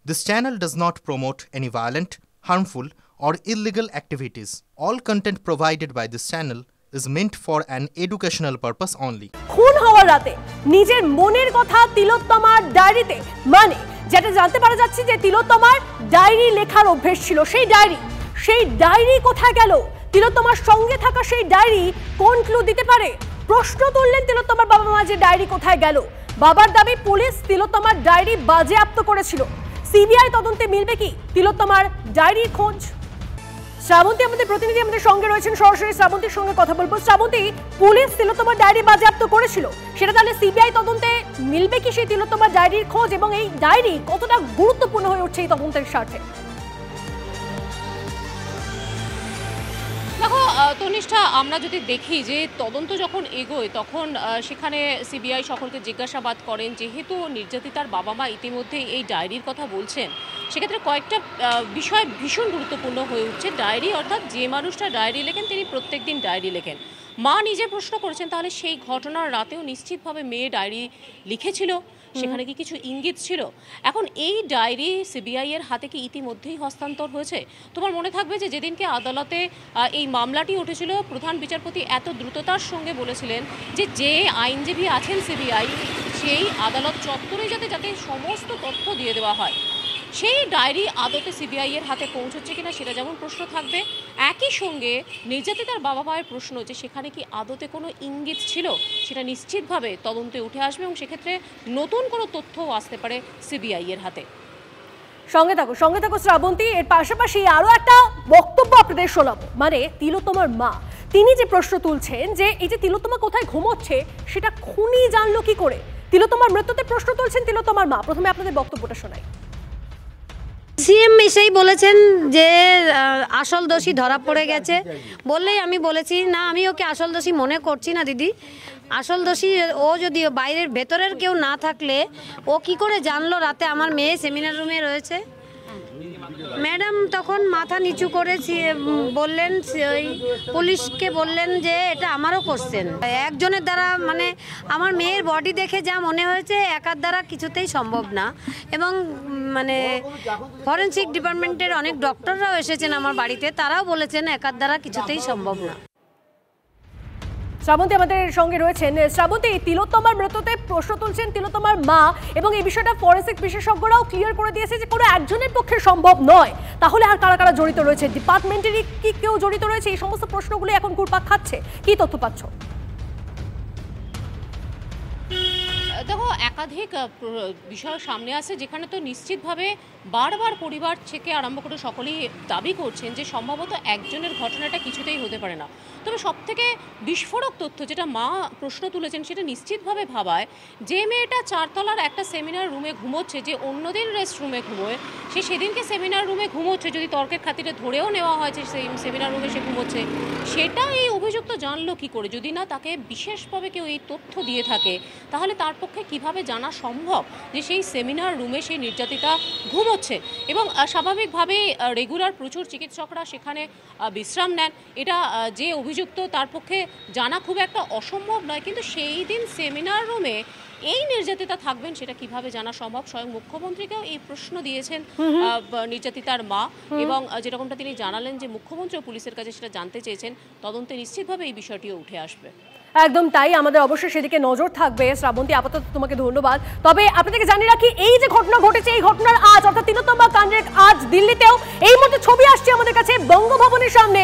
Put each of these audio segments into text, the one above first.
This channel does not promote any violent, harmful, or illegal activities. All content provided by this channel is meant for an educational purpose only. খুন হওয়ার রাতে নিজের মনের কথা তিলোত্তমার ডায়েরিতে, মানে যেটা জানতে পারা যাচ্ছে যে তিলোত্তমার ডায়েরি লেখার অভ্যেস ছিল। সেই ডায়েরি কোথায় গেল? তিলোত্তমার সঙ্গে থাকা সেই ডায়েরি কোন ক্লু দিতে পারে? প্রশ্ন তুললেন তিলোত্তমার বাবা মা যে ডায়েরি কোথায় গেল। বাবার দাবি পুলিশ তিলোত্তমার ডায়েরি বাজেয়াপ্ত করেছিল। সিবিআই তদন্তে মিলবে কি তিলোত্তমার ডায়েরির খোঁজ? শ্রাবন্তী আমাদের প্রতিনিধি আমাদের সঙ্গে রয়েছেন, সরাসরি শ্রাবন্তীর সঙ্গে কথা বলবো। শ্রাবন্তী, পুলিশ তিলোত্তমার ডায়েরি বাজেয়াপ্ত করেছিল, সেটা তাহলে সিবিআই তদন্তে মিলবে কি সেই তিলোত্তমার ডায়েরির খোঁজ, এবং এই ডায়েরি কতটা গুরুত্বপূর্ণ হয়ে উঠছে এই তদন্তের স্বার্থে? দেখো তনিষ্ঠা, আমরা যদি দেখি যে তদন্ত যখন এগোয় তখন সেখানে সিবিআই সকলকে জিজ্ঞাসাবাদ করেন। যেহেতু নির্যাতিতার বাবা মা ইতিমধ্যেই এই ডায়েরির কথা বলছেন, সেক্ষেত্রে কয়েকটা বিষয় ভীষণ গুরুত্বপূর্ণ হয়ে উঠছে। ডায়েরি অর্থাৎ যে মানুষটা ডায়েরি লেখেন তিনি প্রত্যেকদিন ডায়েরি লেখেন। মা নিজে প্রশ্ন করেছেন তাহলে সেই ঘটনার রাতেও নিশ্চিতভাবে মেয়ে ডায়েরি লিখেছিল, সেখানে কি কিছু ইঙ্গিত ছিল? এখন এই ডায়েরি সিবিআই এর হাতে কি ইতিমধ্যেই হস্তান্তর হয়েছে? তোমার মনে থাকবে যে যেদিনকে আদালতে এই মামলাটি উঠেছিল, প্রধান বিচারপতি এত দ্রুততার সঙ্গে বলেছিলেন যে আইনজীবী আছেন সিবিআই, সেই আদালত চত্বরে যাতে সমস্ত তথ্য দিয়ে দেওয়া হয়। সেই ডায়েরি আদতে সিবিআই এর হাতে পৌঁছচ্ছে কিনা সেটা যেমন প্রশ্ন থাকবে, একই সঙ্গে নির্যাতিতার বাবা মায়ের প্রশ্ন যে সেখানে কি আদতে কোনো ইঙ্গিত ছিল, সেটা নিশ্চিতভাবে তদন্তে উঠে আসবে এবং সেক্ষেত্রে নতুন কোনো তথ্যও আসতে পারে সিবিআই এর হাতে। সঙ্গে থাকো শ্রাবন্তী। এর পাশাপাশি আরো একটা বক্তব্য আপনাদের শোনাবো, মানে তিলোত্তমার মা তিনি যে প্রশ্ন তুলছেন যে এই যে তিলোত্তমা কোথায় ঘুমোচ্ছে সেটা খুনি জানলো কি করে? তিলোত্তমার মৃত্যুতে প্রশ্ন তুলছেন তিলোত্তমার মা। প্রথমে আপনাদের বক্তব্যটা শোনাই। সিএম এসেই বলেছেন যে আসল দোষী ধরা পড়ে গেছে বললেই আমি বলেছি না, আমি ওকে আসল দোষী মনে করছি না দিদি। আসল দোষী ও যদি বাইরের ভেতরের কেউ না থাকলে ও কি করে জানলো রাতে আমার মেয়ে সেমিনার রুমে রয়েছে? ম্যাডাম তখন মাথা নিচু করে বললেন, ওই পুলিশকে বললেন যে এটা আমারও কোশ্চেন। একজনের দ্বারা মানে আমার মেয়ের বডি দেখে যা মনে হয়েছে একার দ্বারা কিছুতেই সম্ভব না, এবং মানে ফরেনসিক ডিপার্টমেন্টের অনেক ডক্টররাও এসেছেন আমার বাড়িতে, তারাও বলেছেন একার দ্বারা কিছুতেই সম্ভব না। শ্রাবন্তী আমাদের সঙ্গে রয়েছেন। শ্রাবন্তী, তিলোত্তমার মৃত্যুতে প্রশ্ন তুলছেন তিলোত্তমার মা, এবং এই বিষয়টা ফরেনসিক বিশেষজ্ঞরাও ক্লিয়ার করে দিয়েছে যে কোনো একজনের পক্ষে সম্ভব নয়। তাহলে আর কারা কারা জড়িত রয়েছে? ডিপার্টমেন্টেরই কি কেউ জড়িত রয়েছে? এই সমস্ত প্রশ্নগুলো এখন ঘুরপাক খাচ্ছে, কি তথ্য পাচ্ছ? দেখো, একাধিক বিষয় সামনে আসে যেখানে তো নিশ্চিতভাবে বারবার পরিবার থেকে আরম্ভ করে সকলেই দাবি করছেন যে সম্ভবত একজনের ঘটনাটা কিছুতেই হতে পারে না। তবে সবথেকে বিস্ফোরক তথ্য যেটা মা প্রশ্ন তুলেছেন সেটা নিশ্চিতভাবে ভাবায়, যে মেয়েটা চারতলার একটা সেমিনার রুমে ঘুমোচ্ছে, যে অন্যদিন রেস্ট রুমে ঘুমোয়, সে সেদিনকে সেমিনার রুমে ঘুমোচ্ছে, যদি তর্কের খাতিরে ধরেও নেওয়া হয় যে সেই সেমিনার রুমে সে ঘুমোচ্ছে, সেটা এই অভিযুক্ত জানলো কি করে? যদি না তাকে বিশেষভাবে কেউ এই তথ্য দিয়ে থাকে, তাহলে তার পক্ষে কিভাবে জানা সম্ভব যে সেই সেমিনার রুমে সেই নির্যাতিতা ঘুমোচ্ছে? এবং স্বাভাবিকভাবে রেগুলার প্রচুর চিকিৎসকরা সেখানে বিশ্রাম নেন, এটা যে অভিযুক্ত তার পক্ষে জানা খুব একটা অসম্ভব নয়। কিন্তু সেই দিন সেমিনার রুমে এই নির্যাতিতা থাকবেন সেটা কিভাবে জানা সম্ভব? স্বয়ং মুখ্যমন্ত্রীকেও এই প্রশ্ন দিয়েছেন নির্যাতিতার মা, এবং যেরকমটা তিনি জানালেন যে মুখ্যমন্ত্রী ও পুলিশের কাছে সেটা জানতে চেয়েছেন। তদন্তে নিশ্চিতভাবে এই বিষয়টিও উঠে আসবে। একদম তাই, আমাদের অবশ্যই সেদিকে নজর থাকবে। শ্রাবন্তী, আপাতত তোমাকে ধন্যবাদ। তবে আপনাদেরকে জানিয়ে রাখি, এই যে ঘটনা ঘটেছে, এই ঘটনার আজ অর্থাৎ তিলোত্তমা কাণ্ডের আজ দিল্লিতেও এই মুহূর্তে ছবি আসছে আমাদের কাছে। বঙ্গভবনের সামনে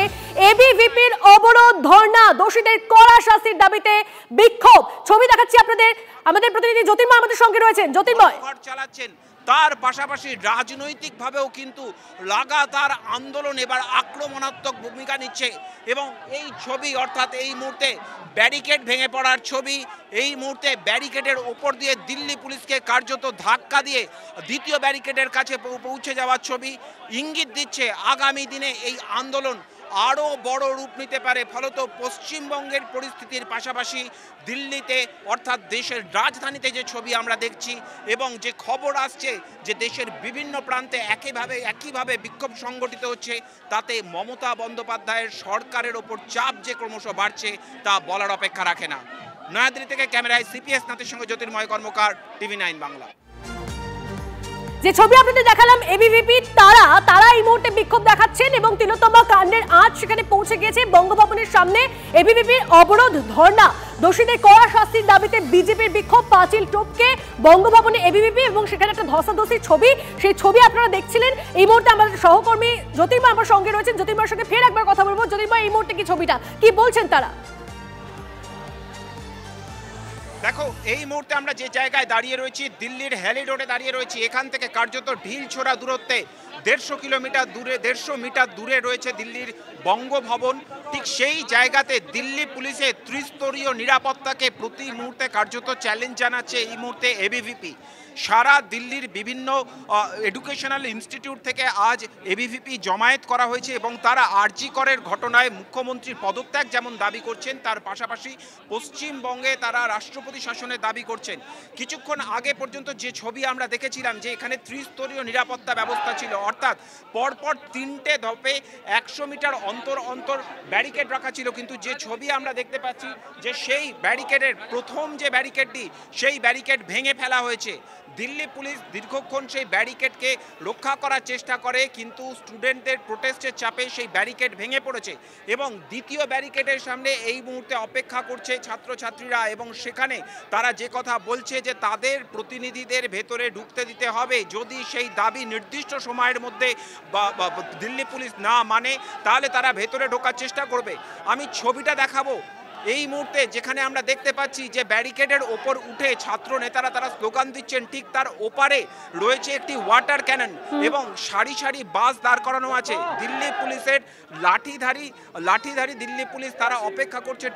এবিভিপির অবরোধ, ধর্ণা, দোষীদের কড়া শাস্তির দাবিতে বিক্ষোভ। ছবি দেখাচ্ছি আপনাদের, আমাদের প্রতিনিধি জ্যোতির্ময় আমাদের সঙ্গে রয়েছেন। জ্যোতির্ময়, চালাচ্ছেন তার পাশাপাশি রাজনৈতিকভাবেও কিন্তু লাগাতার আন্দোলন এবার আক্রমণাত্মক ভূমিকা নিচ্ছে, এবং এই ছবি অর্থাৎ এই মুহূর্তে ব্যারিকেড ভেঙে পড়ার ছবি, এই মুহূর্তে ব্যারিকেডের ওপর দিয়ে দিল্লি পুলিশকে কার্যত ধাক্কা দিয়ে দ্বিতীয় ব্যারিকেডের কাছে পৌঁছে যাওয়ার ছবি ইঙ্গিত দিচ্ছে আগামী দিনে এই আন্দোলন আরও বড় রূপ নিতে পারে। ফলত পশ্চিমবঙ্গের পরিস্থিতির পাশাপাশি দিল্লিতে অর্থাৎ দেশের রাজধানীতে যে ছবি আমরা দেখছি এবং যে খবর আসছে যে দেশের বিভিন্ন প্রান্তে একইভাবে বিক্ষোভ সংগঠিত হচ্ছে, তাতে মমতা বন্দ্যোপাধ্যায়ের সরকারের ওপর চাপ যে ক্রমশ বাড়ছে তা বলার অপেক্ষা রাখে না। নয়াদিল্লি থেকে ক্যামেরায় সিপিএস নাথের সঙ্গে জ্যোতির্ময় কর্মকার, টিভি9 বাংলা। যে ছবি আপনাদের দেখালাম এবিভিপি তারা এই মুহূর্তে বিক্ষোভ দেখাচ্ছেন এবং তিলোত্তমা কাণ্ডের আজ সেখানে পৌঁছে গিয়েছে বঙ্গভবনের সামনে। এবিভিপির অবরোধ ধর্ণা, দোষীদের কড়া শাস্তির দাবিতে বিজেপির বিক্ষোভ, পাঁচিল টপকে বঙ্গভবনে এবিভিপি এবং সেখানে একটা ধস্তাধস্তির ছবি, সেই ছবি আপনারা দেখছিলেন। এই মুহূর্তে আমাদের সহকর্মী জ্যোতির্ময় আমার সঙ্গে রয়েছেন, জ্যোতির্ময়ের সঙ্গে ফের একবার কথা বলবো। জ্যোতির্ময়, এই মুহূর্তে কি ছবিটা কি বলছেন তারা? দেখো, এই মুহূর্তে আমরা যে জায়গায় দাঁড়িয়ে রয়েছি, দিল্লির হ্যালি রোডে দাঁড়িয়ে রয়েছি। এখান থেকে কার্যত ঢিল ছোড়া দূরত্বে 150 মিটার দূরে রয়েছে দিল্লির বঙ্গভবন। ঠিক সেই জায়গাতে দিল্লি পুলিশের ত্রিস্তরীয় নিরাপত্তাকে প্রতি মুহূর্তে কার্যত চ্যালেঞ্জ জানাচ্ছে এই মুহূর্তে এবিভিপি। সারা দিল্লির বিভিন্ন এডুকেশনাল ইনস্টিটিউট থেকে আজ এবিভিপি জমায়েত করা হয়েছে এবং তারা আরজি করের ঘটনায় মুখ্যমন্ত্রীর পদত্যাগ যেমন দাবি করছেন, তার পাশাপাশি পশ্চিমবঙ্গে তারা রাষ্ট্রপতি শাসনের দাবি করছেন। কিছুক্ষণ আগে পর্যন্ত যে ছবি আমরা দেখেছিলাম যে এখানে ত্রিস্তরীয় নিরাপত্তা ব্যবস্থা ছিল, অর্থাৎ পরপর 3টে ধাপে 100 মিটার অন্তর অন্তর ব্যারিকেড রাখা ছিল। কিন্তু যে ছবি আমরা দেখতে পাচ্ছি যে সেই ব্যারিকেডের প্রথম যে ব্যারিকেডটি, সেই ব্যারিকেড ভেঙে ফেলা হয়েছে। দিল্লি পুলিশ দীর্ঘক্ষণ সেই ব্যারিকেডকে রক্ষা করার চেষ্টা করে, কিন্তু স্টুডেন্টদের প্রোটেস্টের চাপে সেই ব্যারিকেড ভেঙে পড়েছে এবং দ্বিতীয় ব্যারিকেডের সামনে এই মুহূর্তে অপেক্ষা করছে ছাত্রছাত্রীরা এবং সেখানে তারা যে কথা বলছে যে তাদের প্রতিনিধিদের ভেতরে ঢুকতে দিতে হবে। যদি সেই দাবি নির্দিষ্ট সময়ের মধ্যে দিল্লি পুলিশ না মানে তাহলে তারা ভেতরে ঢোকার চেষ্টা করবে। আমি ছবিটা দেখাবো এই মুহূর্তে, যেখানে আমরা দেখতে পাচ্ছি যে ব্যারিকেডের ওপর উঠে ছাত্র নেতারা তারা স্লোগান দিচ্ছেন। ঠিক তার ওপারে রয়েছে একটি ওয়াটার ক্যানন এবং সারি সারি বাস দাঁড় করানো আছে। দিল্লি পুলিশের লাঠিধারী দিল্লি পুলিশ তারা অপেক্ষা করছে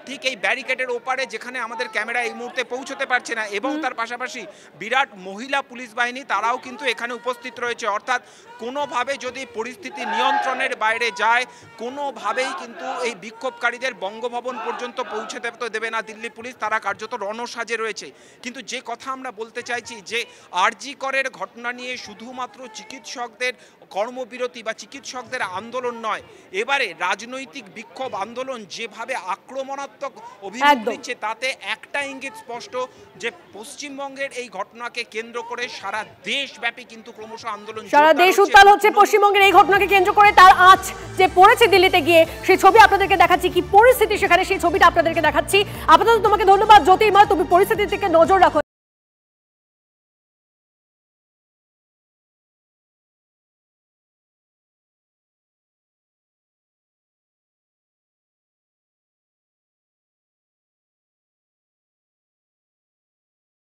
ঠিক এই ব্যারিকেডের ওপারে, যেখানে আমাদের ক্যামেরা এই মুহূর্তে পৌঁছতে পারছে না। এবং তার পাশাপাশি বিরাট মহিলা পুলিশ বাহিনী তারাও কিন্তু এখানে উপস্থিত রয়েছে। অর্থাৎ কোনোভাবে যদি পরিস্থিতি নিয়ন্ত্রণের বাইরে যায়, কোনোভাবেই কিন্তু এই বিক্ষোভকারীদের বঙ্গভবন পর্যন্ত পৌঁছে দেবে না দিল্লি পুলিশ। তারা কার্যত রণসাজে রয়েছে। কিন্তু যে কথা আমরা বলতে চাইছি যে আরজি করের ঘটনা নিয়ে শুধুমাত্র চিকিৎসকদের কর্মবিরতি বা চিকিৎসকদের আন্দোলন নয়, এবারে রাজনৈতিক বিক্ষোভ আন্দোলন যেভাবে আক্রমণাত্মক অভিযোগ দিচ্ছে তাতে একটা ইঙ্গিত স্পষ্ট যে পশ্চিমবঙ্গের এই ঘটনাকে কেন্দ্র করে সারা দেশব্যাপী কিন্তু ক্রমশ আন্দোলন, সারা দেশ উত্তাল হচ্ছে পশ্চিমবঙ্গের এই ঘটনাকে কেন্দ্র করে। তার আজ যে পড়েছে দিল্লিতে গিয়ে, সেই ছবি আপনাদেরকে দেখাচ্ছি, কি পরিস্থিতি সেখানে সেই ছবিটা আপনাদেরকে দেখাচ্ছি। আপাতত তোমাকে ধন্যবাদ জ্যোতির্ময়, তুমি পরিস্থিতির দিকে নজর রাখো।